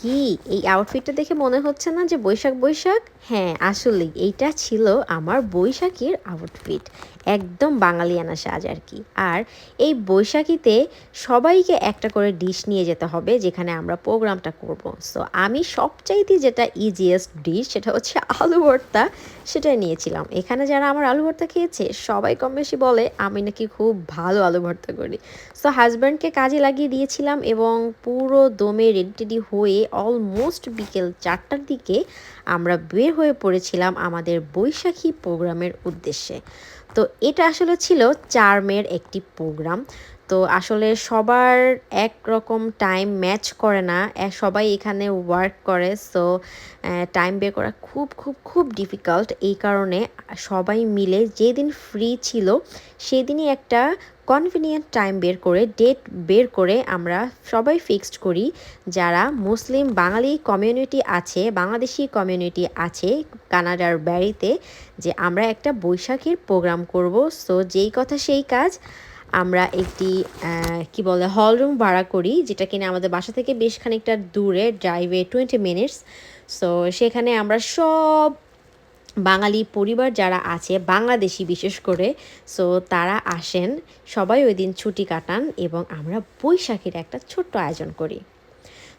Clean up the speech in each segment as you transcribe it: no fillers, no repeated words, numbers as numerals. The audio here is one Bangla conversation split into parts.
কি এই আউটফিটটা দেখে মনে হচ্ছে না যে বৈশাখ বৈশাখ? হ্যাঁ, আসলেই এইটা ছিল আমার বৈশাখীর আউটফিট। একদম বাঙালিয়ানা সাজ আর কি। আর এই বৈশাখীতে সবাইকে একটা করে ডিশ নিয়ে যেতে হবে যেখানে আমরা প্রোগ্রামটা করব। সো আমি সবচাইতে যেটা ইজিয়েস্ট ডিশ সেটা হচ্ছে আলু ভর্তা, সেটাই নিয়েছিলাম। এখানে যারা আমার আলু ভর্তা খেয়েছে সবাই কম বেশি বলে আমি নাকি খুব ভালো আলু ভর্তা করি। সো হাজব্যান্ডকে কাজে লাগিয়ে দিয়েছিলাম এবং পুরো দমে রেডি টেডি হয়ে অলমোস্ট বিকেল 4টার দিকে আমরা বের হয়ে পড়েছিলাম আমাদের বৈশাখী প্রোগ্রামের উদ্দেশ্যে। তো এটা আসলে ছিল চার্মের একটি প্রোগ্রাম। তো আসলে সবার একরকম টাইম ম্যাচ করে না। সবাই এখানে ওয়ার্ক করে। সো টাইম বের করা খুব, খুব, খুব ডিফিকাল্ট। এই কারণে সবাই মিলে যেদিন ফ্রি ছিল সেদিনই একটা কনভিনিয়েন্ট টাইম বের করে, ডেট বের করে আমরা সবাই ফিক্সড করি যারা মুসলিম বাঙালি কমিউনিটি আছে, বাংলাদেশি কমিউনিটি আছে কানাডার ব্যারিতে, যে আমরা একটা বৈশাখীর প্রোগ্রাম করব। সো যেই কথা সেই কাজ। আমরা একটি কি বলে হল রুম ভাড়া করি যেটা কিনা আমাদের বাসা থেকে বেশ খানিকটা দূরে, ড্রাইভে 20 মিনিটস। সো সেখানে আমরা সব বাঙালি পরিবার যারা আছে বাংলাদেশি বিশেষ করে, সো তারা আসেন, সবাই ওই দিন ছুটি কাটান এবং আমরা বৈশাখীর একটা ছোট্ট আয়োজন করি।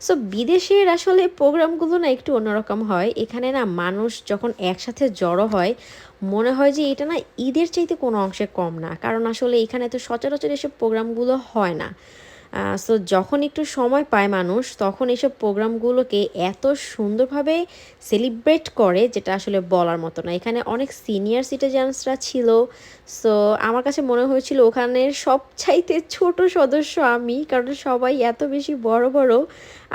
সো বিদেশের আসলে প্রোগ্রামগুলো না একটু অন্যরকম হয়। এখানে না মানুষ যখন একসাথে জড়ো হয় মনে হয় যে এটা না ঈদের চাইতে কোনো অংশে কম না, কারণ আসলে এখানে তো সচরাচর এসব প্রোগ্রামগুলো হয় না। সো যখন একটু সময় পায় মানুষ তখন এসব প্রোগ্রামগুলোকে এত সুন্দরভাবে সেলিব্রেট করে যেটা আসলে বলার মতো না। এখানে অনেক সিনিয়র সিটিজেন্সরা ছিল। সো আমার কাছে মনে হয়েছিল ওখানের সবচাইতে ছোট সদস্য আমি, কারণ সবাই এত বেশি বড় বড়,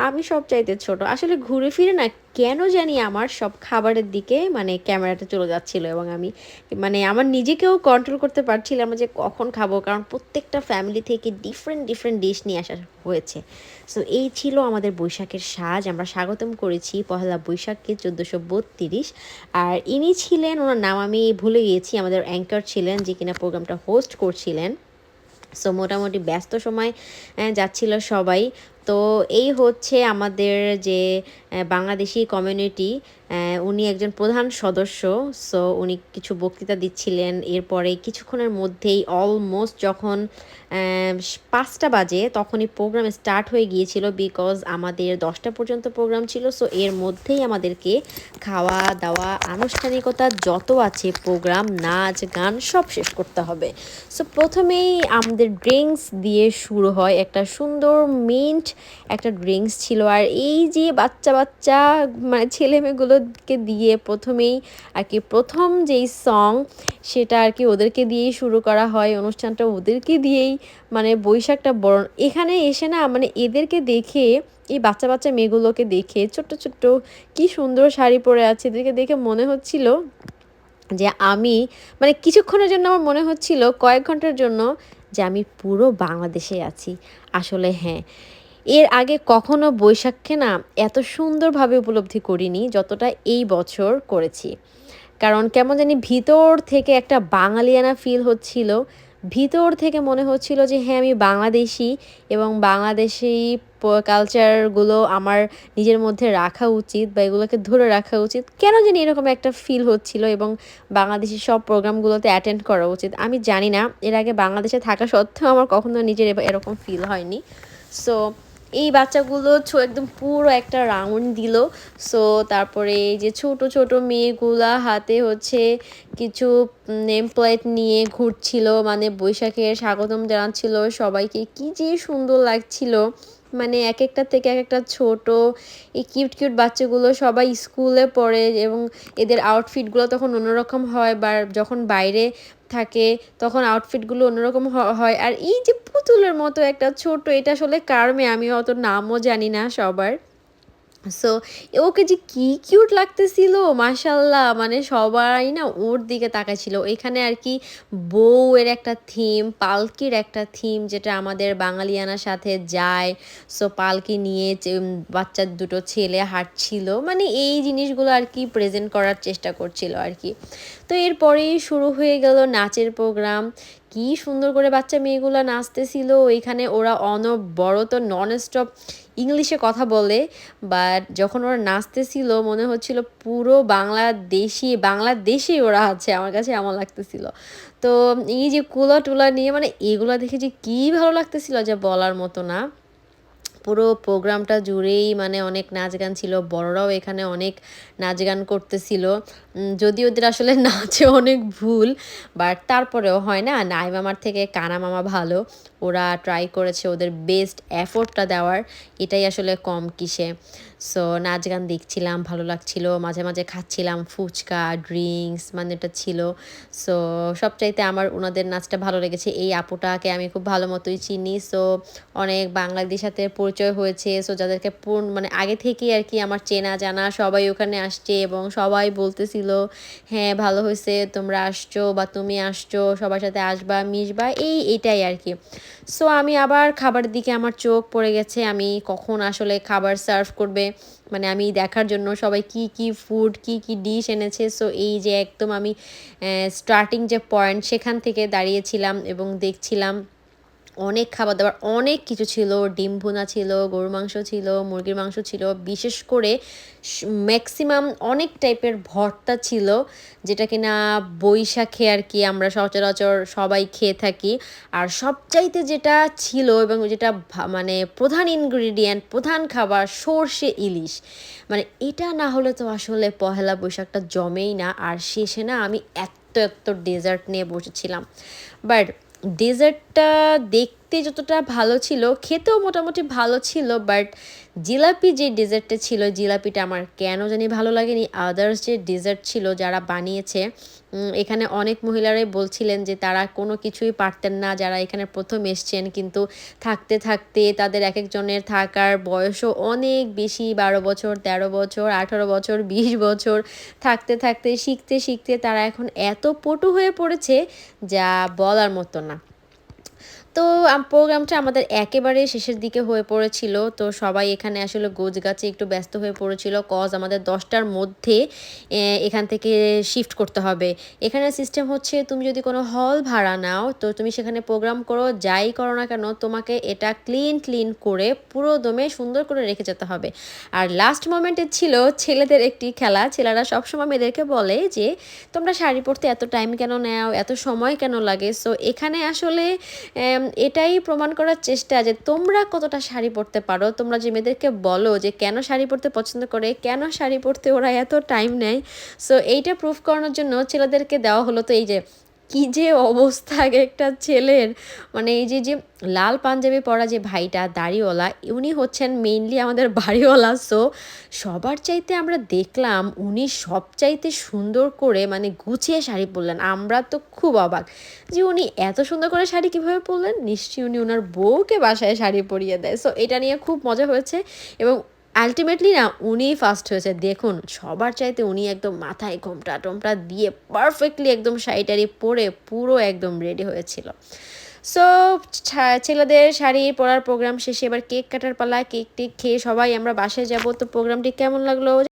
আমি সবচাইতে ছোট। আসলে ঘুরে ফিরে না কেন জানি আমার সব খাবারের দিকে মানে ক্যামেরাটা চলে যাচ্ছিল এবং আমি মানে আমার নিজেকেও কন্ট্রোল করতে পারছিলাম না যে কখন খাবো, কারণ প্রত্যেকটা ফ্যামিলি থেকে ডিফারেন্ট ডিফারেন্ট ডিশ নিয়ে আসা হয়েছে। সো এই ছিল আমাদের বৈশাখের সাজ। আমরা স্বাগতম করেছি পহেলা বৈশাখকে 1432। আর ইনি ছিলেন, ওনার নাম আমি ভুলে গিয়েছি, আমাদের অ্যাঙ্কার ছিলেন যে কিনা প্রোগ্রামটা হোস্ট করছিলেন। সো মোটামুটি ব্যস্ত সময় যাচ্ছিল সবাই। তো এই হচ্ছে আমাদের যে বাংলাদেশি কমিউনিটি, উনি একজন প্রধান সদস্য। সো উনি কিছু বক্তৃতা দিচ্ছিলেন। এরপরে কিছুক্ষণের মধ্যেই অলমোস্ট যখন 5টা বাজে তখনই প্রোগ্রাম স্টার্ট হয়ে গিয়েছিল, বিকজ আমাদের 10টা পর্যন্ত প্রোগ্রাম ছিল। সো এর মধ্যেই আমাদেরকে খাওয়া দাওয়া আনুষ্ঠানিকতা যত আছে প্রোগ্রাম, নাচ গান সব শেষ করতে হবে। সো প্রথমেই আমাদের ড্রিঙ্কস দিয়ে শুরু হয়। একটা সুন্দর মিন্ট একটা ড্রিঙ্কস ছিল। আর এই যে বাচ্চা বাচ্চা মানে ছেলেমেয়েগুলোকে দিয়ে প্রথমেই আর কি প্রথম যেই সং সেটা আর কি ওদেরকে দিয়েই শুরু করা হয় অনুষ্ঠানটা, ওদেরকে দিয়েই মানে বৈশাখটা বরণ। এখানে এসে না মানে এদেরকে দেখে, এই বাচ্চা বাচ্চা মেয়েগুলোকে দেখে, ছোট্ট ছোট্ট কি সুন্দর শাড়ি পরে আছে, এদেরকে দেখে মনে হচ্ছিল যে আমি মানে কিছুক্ষণের জন্য আমার মনে হচ্ছিল, কয়েক ঘন্টার জন্য, যে আমি পুরো বাংলাদেশে আছি। আসলে হ্যাঁ, এর আগে কখনো বৈশাখকে না এত সুন্দরভাবে উপলব্ধি করিনি যতটা এই বছর করেছি। কারণ কেমন জানি ভিতর থেকে একটা বাঙালিয়ানা ফিল হচ্ছিল। ভিতর থেকে মনে হচ্ছিল যে হ্যাঁ আমি বাংলাদেশি এবং বাংলাদেশি কালচারগুলো আমার নিজের মধ্যে রাখা উচিত বা এগুলোকে ধরে রাখা উচিত। কেন জানি এরকম একটা ফিল হচ্ছিল এবং বাংলাদেশি সব প্রোগ্রামগুলোতে অ্যাটেন্ড করা উচিত। আমি জানি না, এর আগে বাংলাদেশে থাকা সত্ত্বেও আমার কখনো নিজের এরকম ফিল হয়নি। সো এই বাচ্চাগুলো একদম পুরো একটা রাউন্ড দিল। সো তারপরে এই যে ছোট ছোট মেয়েগুলা হাতে হচ্ছে কিছু নেম প্লেট নিয়ে ঘুরছিল, মানে বৈশাখের স্বাগতম জানাচ্ছিল সবাইকে। কি যে সুন্দর লাগছিল, মানে এক একটা থেকে এক একটা ছোট এই কিউট কিউট বাচ্চাগুলো সবাই স্কুলে পড়ে এবং এদের আউটফিটগুলো তখন অন্যরকম হয়, বা যখন বাইরে থাকে তখন আউটফিটগুলো অন্যরকম হয়। আর এই যে পুতুলের মতো একটা ছোট, এটা আসলে কার মেয়ে আমি অত নামও জানি না সবার। সো ওকে যে কি কিউট লাগতেছিল মাশাল্লাহ, মানে সবাই না ওর দিকে তাকাইছিল। এখানে আর কি বউয়ের একটা থিম, পালকির একটা থিম যেটা আমাদের বাঙালিয়ানার সাথে যায়। সো পালকি নিয়ে বাচ্চা দুটো ছেলে হাঁটছিল, মানে এই জিনিসগুলো আর কি প্রেজেন্ট করার চেষ্টা করছিল আর কি। তো এরপরেই শুরু হয়ে গেল নাচের প্রোগ্রাম। কি সুন্দর করে বাচ্চা মেয়েগুলো নাচতেছিল এখানে। ওরা অনবরত নন স্টপ ইংলিশে কথা বলে, বাট যখন ওরা নাচতেছিল মনে হচ্ছিল পুরো বাংলাদেশেই ওরা আছে, আমার কাছে এমন লাগতেছিল। তো এই যে কুলা টুলা নিয়ে মানে এগুলো দেখে যে কী ভালো লাগতেছিল যে বলার মতো না। পুরো প্রোগ্রামটা জুড়েই মানে অনেক নাচ গান ছিল, বড়রাও এখানে অনেক নাচ গান করতেছিল। যদিও ওদের আসলে নাচে অনেক ভুল, বাট তারপরেও হয় না, নাই মামার থেকে কানা মামা ভালো। ওরা ট্রাই করেছে ওদের বেস্ট এফোর্টটা দেওয়ার, এটাই আসলে কম কিসে। সো নাচ গান দেখছিলাম, ভালো লাগছিল, মাঝে মাঝে খাচ্ছিলাম ফুচকা ড্রিঙ্কস, মানে এটা ছিল। সো সবচাইতে আমার ওনাদের নাচটা ভালো লেগেছে। এই আপুটাকে আমি খুব ভালো মতোই চিনি। সো অনেক বাঙালিদের সাথে পরিচয় হয়েছে। সো যাদেরকে মানে আগে থেকেই আর কি আমার চেনা জানা সবাই ওখানে আসছে এবং সবাই বলতেছিল হ্যাঁ ভালো হয়েছে তোমরা আসছো বা তুমি আসছো, সবার সাথে আসবা মিশবা, এটাই আর কি। সো আমি আবার খাবারের দিকে আমার চোখ পড়ে গেছে, আমি কখন আসলে খাবার সার্ভ করবে, মানে আমি দেখার জন্য সবাই কি কি ফুড কি কি ডিশ এনেছে। সো এই যে একদম আমি স্টার্টিং যে পয়েন্ট সেখান থেকে দাঁড়িয়েছিলাম এবং দেখছিলাম অনেক খাবার দাবার, অনেক কিছু ছিল। ডিম ভুনা ছিল, গরুর মাংস ছিল, মুরগির মাংস ছিল, বিশেষ করে ম্যাক্সিমাম অনেক টাইপের ভর্তা ছিল, যেটা কিনা বৈশাখে আর কি আমরা সচরাচর সবাই খেয়ে থাকি। আর সবচাইতে যেটা ছিল এবং যেটা মানে প্রধান ইনগ্রিডিয়েন্ট, প্রধান খাবার, সর্ষে ইলিশ। মানে এটা না হলে তো আসলে পহেলা বৈশাখটা জমেই না। আর শেষে না আমি এত এত ডেজার্ট নিয়ে বসেছিলাম, বাট ডেজার্টটা দেখতে যতটা ভালো ছিল খেতেও মোটামুটি ভালো ছিল, বাট জিলাপি যে ডেজার্টটা ছিল জিলাপিটা আমার কেন জানি ভালো লাগেনি। আদার্স যে ডেজার্ট ছিল যারা বানিয়েছে, এখানে অনেক মহিলারাই বলছিলেন যে তারা কোনো কিছুই পারতেন না, যারা এখানে প্রথম এসছেন, কিন্তু থাকতে থাকতে তাদের এক একজনের থাকার বয়সও অনেক বেশি, 12 বছর, 13 বছর, 18 বছর, 20 বছর, থাকতে থাকতে শিখতে শিখতে তারা এখন এত পটু হয়ে পড়েছে যা বলার মতো না। তো প্রোগ্রামটা আমাদের একেবারে শেষের দিকে হয়ে পড়েছিল। তো সবাই এখানে আসলে গোছগাছে একটু ব্যস্ত হয়ে পড়েছিল, কজ আমাদের 10টার মধ্যে এখান থেকে শিফট করতে হবে। এখানে সিস্টেম হচ্ছে তুমি যদি কোনো হল ভাড়া নাও তো তুমি সেখানে প্রোগ্রাম করো, যাই করো না কেন তোমাকে এটা ক্লিন করে পুরো দমে সুন্দর করে রেখে যেতে হবে। আর লাস্ট মোমেন্টে ছিল ছেলেদের একটি খেলা। ছেলেরা সবসময় মেয়েদেরকে বলে যে তোমরা শাড়ি পরতে এত টাইম কেন নেও, এত সময় কেন লাগে। সো এখানে আসলে এটাই প্রমাণ করার চেষ্টা যে তোমরা কতটা শাড়ি পরতে পারো। তোমরা যে মেয়েদেরকে বলো যে কেন শাড়ি পরতে পছন্দ করে, কেন শাড়ি পরতে ওরা এত টাইম নেয়, সো এইটা প্রুফ করানোর জন্য ছেলেদেরকে দেওয়া হলো। তো এই যে কি যে অবস্থা একটা ছেলের, মানে এই যে যে লাল পাঞ্জাবি পরা যে ভাইটা দাড়িওয়ালা, উনি হচ্ছেন মেইনলি আমাদের বাড়িওয়ালা। সো সবার চাইতে আমরা দেখলাম উনি সবচাইতে সুন্দর করে মানে গুছিয়ে শাড়ি পরলেন। আমরা তো খুব অবাক যে উনি এত সুন্দর করে শাড়ি কীভাবে পরলেন, নিশ্চয়ই উনি ওনার বউকে বাসায় শাড়ি পরিয়ে দেয়। সো এটা নিয়ে খুব মজা হয়েছে এবং আলটিমেটলি না উনিই ফার্স্ট হয়েছে। দেখুন সবার চাইতে উনি একদম মাথায় ঘোমটা টোমটা দিয়ে পারফেক্টলি একদম শাড়িটারি পরে পুরো একদম রেডি হয়েছিল। সো ছেলেদের শাড়ি পরার প্রোগ্রাম শেষে এবার কেক কাটার পালা। কেক টেক খেয়ে সবাই আমরা বাসায় যাব। তো প্রোগ্রামটি কেমন লাগলো